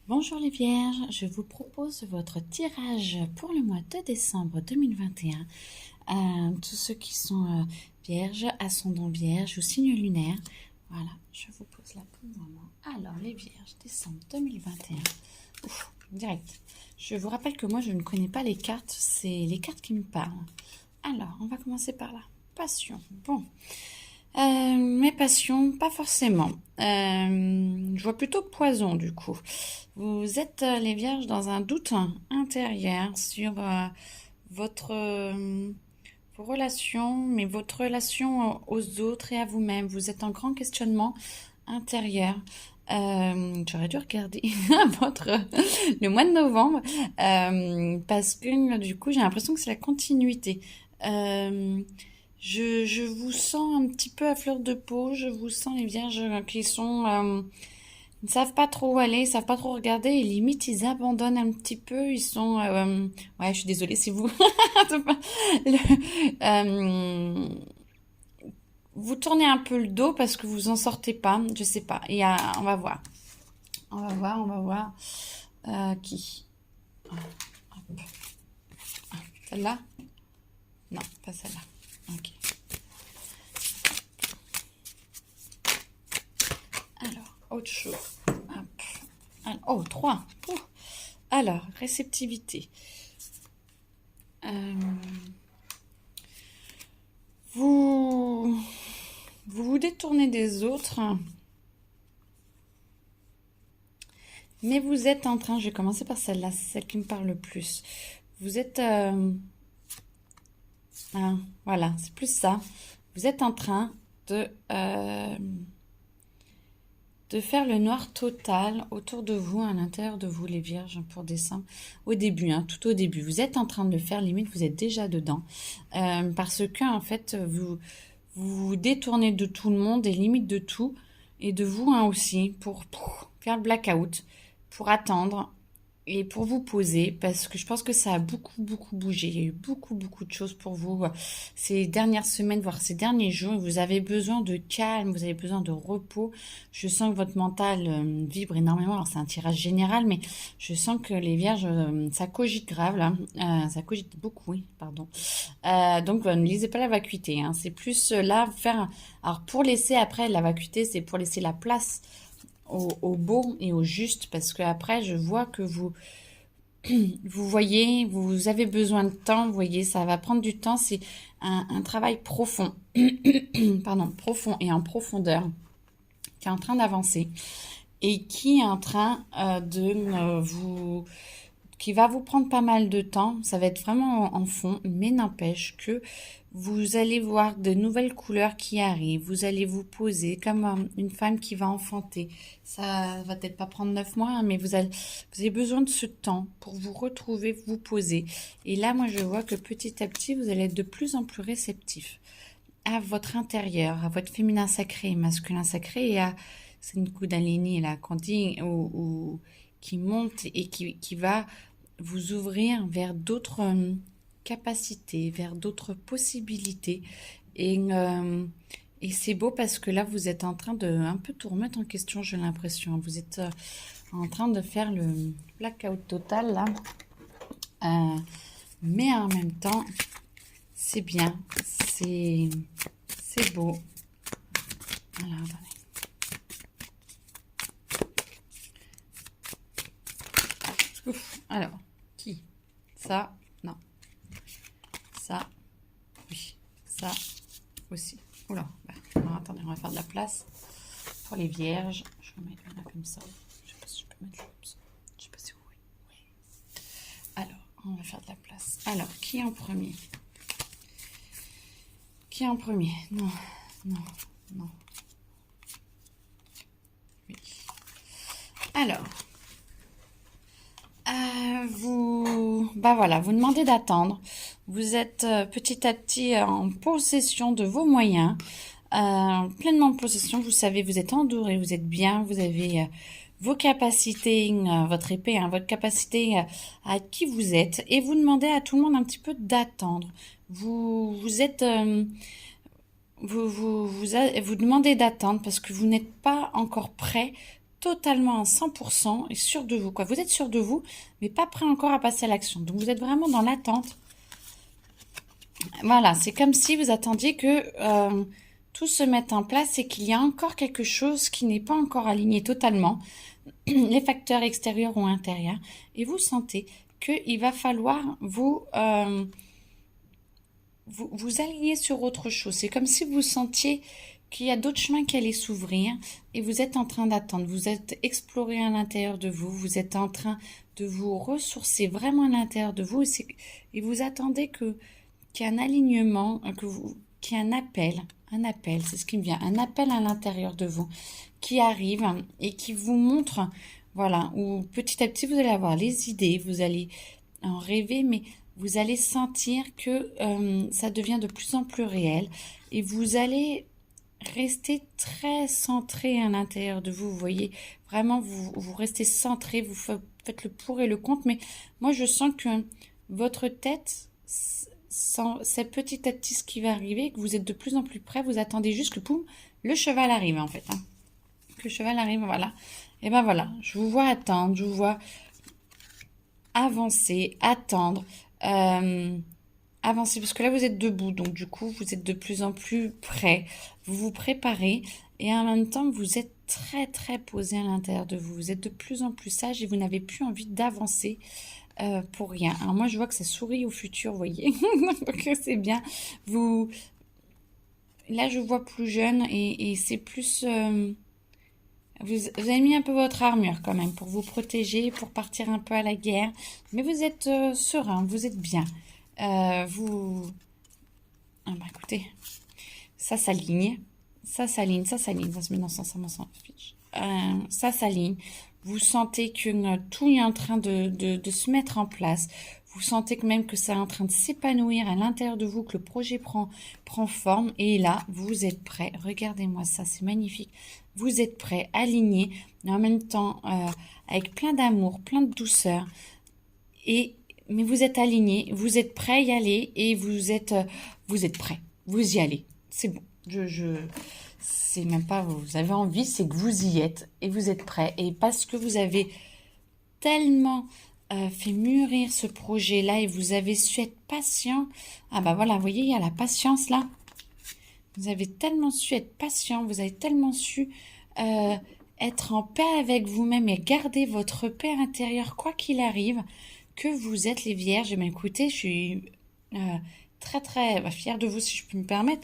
Bonjour les Vierges, je vous propose votre tirage pour le mois de décembre 2021. Tous ceux qui sont Vierges, ascendant Vierge ou signe lunaire. Voilà, je vous pose là pour le moment. Alors les Vierges, décembre 2021. Ouf, direct. Je vous rappelle que moi je ne connais pas les cartes, c'est les cartes qui me parlent. Alors, on va commencer par là. Passion. Bon. Mes passions, pas forcément. Je vois plutôt poison du coup. Vous êtes les vierges dans un doute intérieur sur votre vos relations, mais votre relation aux autres et à vous-même. Vous êtes en grand questionnement intérieur. J'aurais dû regarder votre le mois de novembre parce que du coup j'ai l'impression que c'est la continuité. Je vous sens un petit peu à fleur de peau. Je vous sens les vierges qui sont ils ne savent pas trop où aller, ils savent pas trop regarder et limite ils abandonnent un petit peu. Ils sont ouais, je suis désolée, c'est vous. Le- vous tournez un peu le dos parce que vous en sortez pas. Je sais pas. On va voir. On va voir. Qui? Hop. Celle-là? Non, pas celle-là. Ok. Alors, autre chose. Hop. Oh, 3. Alors, réceptivité. Vous vous détournez des autres, mais vous êtes en train, je vais commencer par celle-là, c'est celle qui me parle le plus. Vous êtes, voilà, c'est plus ça. Vous êtes en train de faire le noir total autour de vous, à l'intérieur de vous, les vierges, pour décembre. Au début, tout au début. Vous êtes en train de le faire, limite, vous êtes déjà dedans. Parce que, en fait, vous vous détournez de tout le monde et limite de tout. Et de vous aussi, pour faire le blackout, pour attendre et pour vous poser, parce que je pense que ça a beaucoup bougé. Il y a eu beaucoup de choses pour vous ces dernières semaines, voire ces derniers jours. Vous avez besoin de calme, vous avez besoin de repos. Je sens que votre mental vibre énormément. Alors c'est un tirage général, mais je sens que les vierges, ça cogite grave là. Ça cogite beaucoup, oui, pardon. Donc ne lisez pas la vacuité. C'est plus là faire. Alors pour laisser après la vacuité, c'est pour laisser la place au beau et au juste, parce que après je vois que vous voyez, vous avez besoin de temps, vous voyez, ça va prendre du temps, c'est un travail profond, pardon, profond et en profondeur, qui est en train d'avancer et qui est en train qui va vous prendre pas mal de temps. Ça va être vraiment en fond, mais n'empêche que vous allez voir de nouvelles couleurs qui arrivent. Vous allez vous poser comme une femme qui va enfanter. Ça va peut-être pas prendre 9 mois, mais vous avez besoin de ce temps pour vous retrouver, vous poser. Et là, moi, je vois que petit à petit, vous allez être de plus en plus réceptif à votre intérieur, à votre féminin sacré, masculin sacré, et à c'est une kundalini là qu'on dit ou qui monte et qui va vous ouvrir vers d'autres capacités, vers d'autres possibilités. Et c'est beau parce que là, vous êtes en train de un peu tout remettre en question, j'ai l'impression. Vous êtes en train de faire le blackout total là. Mais en même temps, c'est bien, c'est beau. Alors, attendez. Ouf, alors, qui? Ça, non. Ça, oui. Ça aussi. Oula, alors, attendez, on va faire de la place pour les vierges. Je vais mettre là comme ça. Je sais pas si je peux mettre là comme ça. Je sais pas si vous voyez. Oui. Alors, on va faire de la place. Alors, qui en premier? Qui en premier? Non, non. Oui. Alors, voilà, vous demandez d'attendre. Vous êtes petit à petit en possession de vos moyens, pleinement en possession. Vous savez, vous êtes entouré, vous êtes bien, vous avez vos capacités, votre épée, votre capacité à être qui vous êtes, et vous demandez à tout le monde un petit peu d'attendre. Vous êtes vous demandez d'attendre parce que vous n'êtes pas encore prêt totalement à 100% et sûr de vous, quoi. Vous êtes sûr de vous, mais pas prêt encore à passer à l'action. Donc, vous êtes vraiment dans l'attente. Voilà, c'est comme si vous attendiez que tout se mette en place et qu'il y a encore quelque chose qui n'est pas encore aligné totalement, les facteurs extérieurs ou intérieurs, et vous sentez qu'il va falloir vous aligner sur autre chose. C'est comme si vous sentiez qu'il y a d'autres chemins qui allaient s'ouvrir et vous êtes en train d'attendre. Vous êtes exploré à l'intérieur de vous. Vous êtes en train de vous ressourcer vraiment à l'intérieur de vous et vous attendez qu'il y ait un alignement, qu'il y ait un appel, c'est ce qui me vient, un appel à l'intérieur de vous qui arrive et qui vous montre, voilà, où petit à petit vous allez avoir les idées, vous allez en rêver, mais vous allez sentir que ça devient de plus en plus réel et vous allez rester très centré à l'intérieur de vous. Vous voyez, vraiment, vous restez centré, vous faites le pour et le contre, mais moi je sens que votre tête, c'est petit à petit ce qui va arriver, que vous êtes de plus en plus près, vous attendez juste que poum, le cheval arrive en fait. Hein. Que le cheval arrive, voilà. Et ben voilà, je vous vois attendre, je vous vois avancer, attendre, avancer, parce que là vous êtes debout, donc du coup vous êtes de plus en plus près, vous vous préparez et en même temps vous êtes très très posé à l'intérieur de vous, vous êtes de plus en plus sage et vous n'avez plus envie d'avancer pour rien. Alors moi je vois que ça sourit au futur, vous voyez, donc c'est bien. Là je vois plus jeune et c'est plus... Vous avez mis un peu votre armure quand même pour vous protéger, pour partir un peu à la guerre. Mais vous êtes serein, vous êtes bien. Ah bah écoutez, ça s'aligne. Ça s'aligne, ça s'aligne. Ça se met dans ce sens, ça m'en s'en fiche. Ça s'aligne. Vous sentez que tout est en train de se mettre en place. Vous sentez que même que c'est en train de s'épanouir à l'intérieur de vous, que le projet prend forme. Et là, vous êtes prêt. Regardez-moi ça, c'est magnifique. Vous êtes prêt, aligné, mais en même temps avec plein d'amour, plein de douceur. Mais vous êtes aligné, vous êtes prêt à y aller et vous êtes prêt. Vous y allez. C'est bon. C'est même pas vous avez envie, c'est que vous y êtes et vous êtes prêt. Et parce que vous avez tellement fait mûrir ce projet-là et vous avez su être patient. Ah bah voilà, vous voyez, il y a la patience là. Vous avez tellement su être patient, vous avez tellement su être en paix avec vous-même et garder votre paix intérieure quoi qu'il arrive, que vous êtes les vierges. Et bien écoutez, je suis très très fière de vous si je peux me permettre.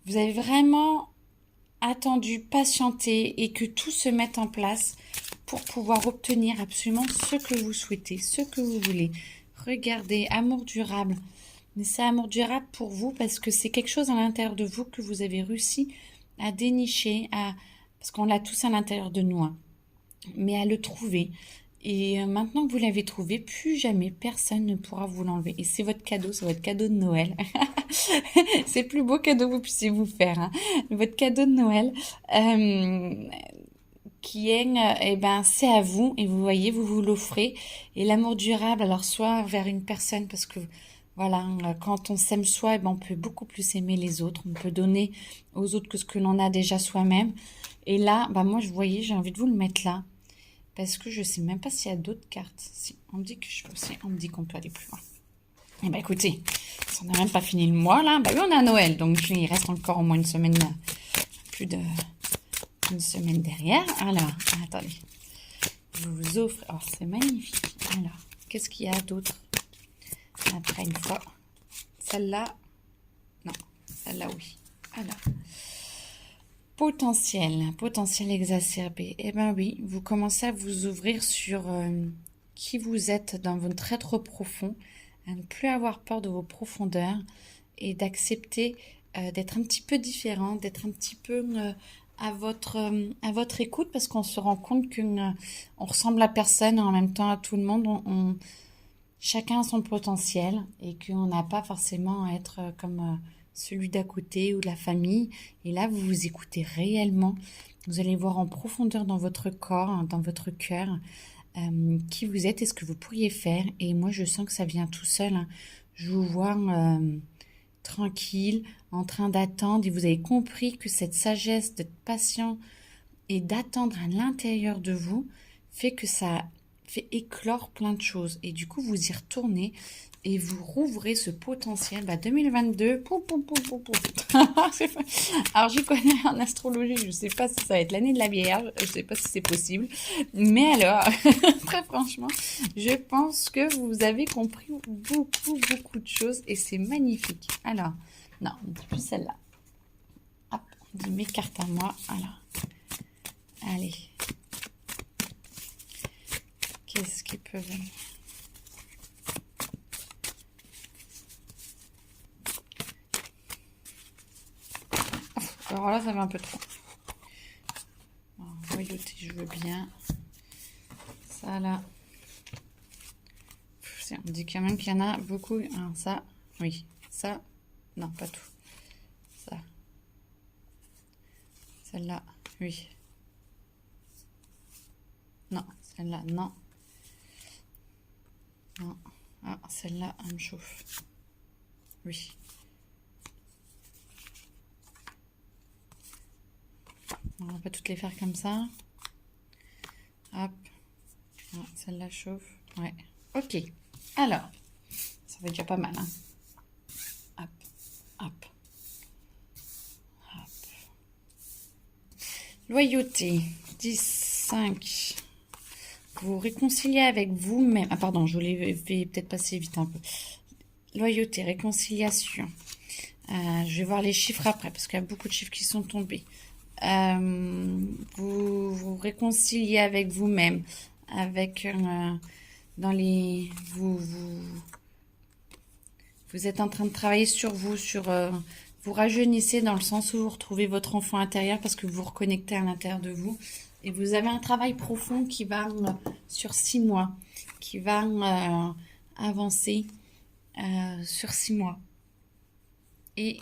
Vous avez vraiment attendu, patienté et que tout se mette en place pour pouvoir obtenir absolument ce que vous souhaitez, ce que vous voulez. Regardez, amour durable. Mais c'est amour durable pour vous parce que c'est quelque chose à l'intérieur de vous que vous avez réussi à dénicher, parce qu'on l'a tous à l'intérieur de nous, hein, mais à le trouver. Et maintenant que vous l'avez trouvé, plus jamais personne ne pourra vous l'enlever. Et c'est votre cadeau de Noël. C'est le plus beau cadeau que vous puissiez vous faire. Hein. Votre cadeau de Noël, qui est, eh ben, c'est à vous. Et vous voyez, vous l'offrez. Et l'amour durable, alors soit vers une personne, parce que voilà, quand on s'aime soi, eh ben, on peut beaucoup plus aimer les autres. On peut donner aux autres que ce que l'on a déjà soi-même. Et là, bah moi, vous voyez, j'ai envie de vous le mettre là. Parce que je sais même pas s'il y a d'autres cartes. Si, on me dit que je peux aussi, on me dit qu'on peut aller plus loin. Eh ben écoutez, on n'a même pas fini le mois là. Bah oui, on a Noël, donc il reste encore au moins une semaine, plus d'une semaine derrière. Alors, attendez, je vous offre. Oh, c'est magnifique. Alors, qu'est-ce qu'il y a d'autre après une fois? Celle-là, non, celle-là oui. Alors. Potentiel exacerbé. Eh bien oui, vous commencez à vous ouvrir sur qui vous êtes dans votre être profond, à ne plus avoir peur de vos profondeurs et d'accepter d'être un petit peu différent, d'être un petit peu à votre écoute parce qu'on se rend compte qu'on ressemble à personne et en même temps à tout le monde. Chacun a son potentiel et qu'on n'a pas forcément à être comme... celui d'à côté ou de la famille. Et là, vous vous écoutez réellement. Vous allez voir en profondeur dans votre corps, hein, dans votre cœur, qui vous êtes et ce que vous pourriez faire. Et moi, je sens que ça vient tout seul. Hein. Je vous vois tranquille, en train d'attendre. Et vous avez compris que cette sagesse d'être patient et d'attendre à l'intérieur de vous fait que ça fait éclore plein de choses. Et du coup, vous y retournez et vous rouvrez ce potentiel. 2022, pouf, pouf, pouf, pouf, pouf. Alors, j'y connais en astrologie, je ne sais pas si ça va être l'année de la Vierge, je ne sais pas si c'est possible. Mais alors, très franchement, je pense que vous avez compris beaucoup, beaucoup de choses et c'est magnifique. Alors, non, on ne dit plus celle-là. Hop, on dit mes cartes à moi. Alors, allez. Qu'est-ce qu'ils peuvent... Alors là, ça va un peu trop. Royauté, je veux bien. Ça, là. On dit quand même qu'il y en a beaucoup. Ah, ça, oui. Ça, non, pas tout. Ça. Celle-là, oui. Non, celle-là, non. Non. Ah, celle-là, elle me chauffe. Oui. On va pas toutes les faire comme ça. Hop. Ah, celle-là chauffe. Ouais. Ok. Alors, ça fait déjà pas mal. Hein. Hop. Hop. Hop. Loyauté. 10, 5. Vous réconciliez avec vous-même. Ah pardon, je vais peut-être passer vite un peu. Loyauté, réconciliation. Je vais voir les chiffres après parce qu'il y a beaucoup de chiffres qui sont tombés. Vous vous réconciliez avec vous-même, avec dans les vous êtes en train de travailler sur vous, sur vous rajeunissez dans le sens où vous retrouvez votre enfant intérieur parce que vous vous reconnectez à l'intérieur de vous et vous avez un travail profond qui va sur 6 mois, qui va avancer sur 6 mois et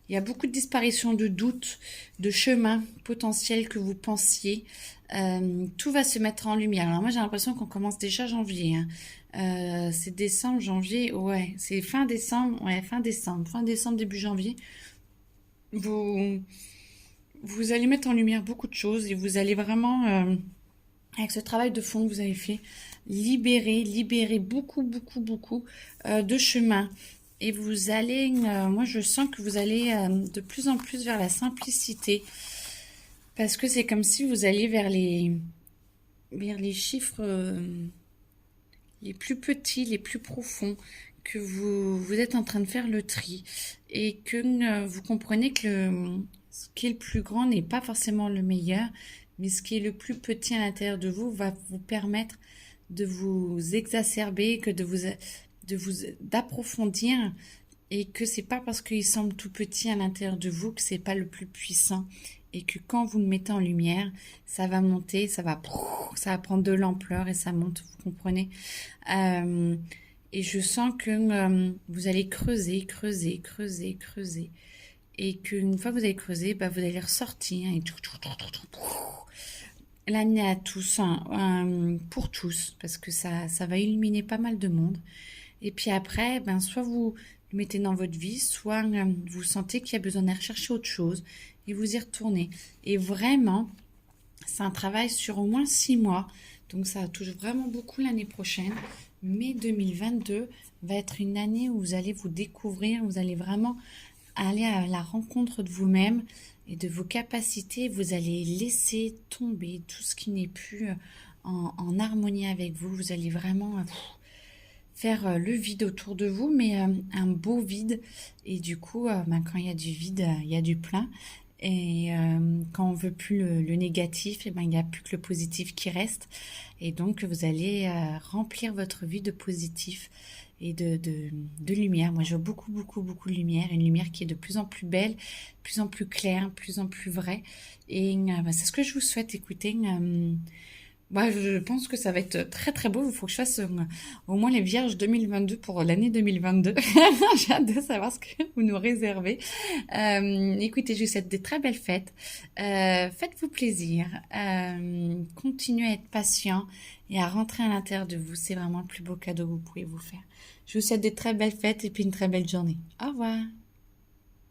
il y a beaucoup de disparitions de doutes, de chemins potentiels que vous pensiez. Tout va se mettre en lumière. Alors moi, j'ai l'impression qu'on commence déjà janvier. Hein. C'est décembre, janvier. Ouais, c'est fin décembre. Ouais, fin décembre. Fin décembre, début janvier. Vous allez mettre en lumière beaucoup de choses et vous allez vraiment, avec ce travail de fond que vous avez fait, libérer beaucoup, beaucoup, beaucoup de chemins. Et vous allez, moi je sens que vous allez de plus en plus vers la simplicité. Parce que c'est comme si vous alliez vers les chiffres les plus petits, les plus profonds, que vous êtes en train de faire le tri. Et que vous comprenez que ce qui est le plus grand n'est pas forcément le meilleur, mais ce qui est le plus petit à l'intérieur de vous va vous permettre de vous exacerber, que d'approfondir et que c'est pas parce qu'il semble tout petit à l'intérieur de vous que c'est pas le plus puissant et que quand vous le mettez en lumière, ça va monter, ça va prendre de l'ampleur et ça monte, vous comprenez. Et je sens que vous allez creuser et qu'une fois que vous allez creuser, vous allez ressortir et l'année à tous, hein, pour tous, parce que ça va illuminer pas mal de monde. Et puis après, soit vous le mettez dans votre vie, soit vous sentez qu'il y a besoin de rechercher autre chose et vous y retournez. Et vraiment, c'est un travail sur au moins 6 mois, donc ça touche vraiment beaucoup l'année prochaine. Mais 2022 va être une année où vous allez vous découvrir, vous allez vraiment aller à la rencontre de vous-même et de vos capacités. Vous allez laisser tomber tout ce qui n'est plus en harmonie avec vous. Vous allez vraiment faire le vide autour de vous, mais un beau vide. Et du coup, quand il y a du vide, il y a du plein. Et quand on veut plus le négatif, il n'y a plus que le positif qui reste. Et donc, vous allez remplir votre vie de positif et de lumière. Moi, je vois beaucoup, beaucoup, beaucoup de lumière. Une lumière qui est de plus en plus belle, de plus en plus claire, de plus en plus vraie. Et c'est ce que je vous souhaite. Écoutez, je pense que ça va être très très beau. Il faut que je fasse au moins les Vierges 2022 pour l'année 2022. J'ai hâte de savoir ce que vous nous réservez. Écoutez, je vous souhaite des très belles fêtes. Faites-vous plaisir. Continuez à être patient et à rentrer à l'intérieur de vous. C'est vraiment le plus beau cadeau que vous pouvez vous faire. Je vous souhaite des très belles fêtes et puis une très belle journée. Au revoir.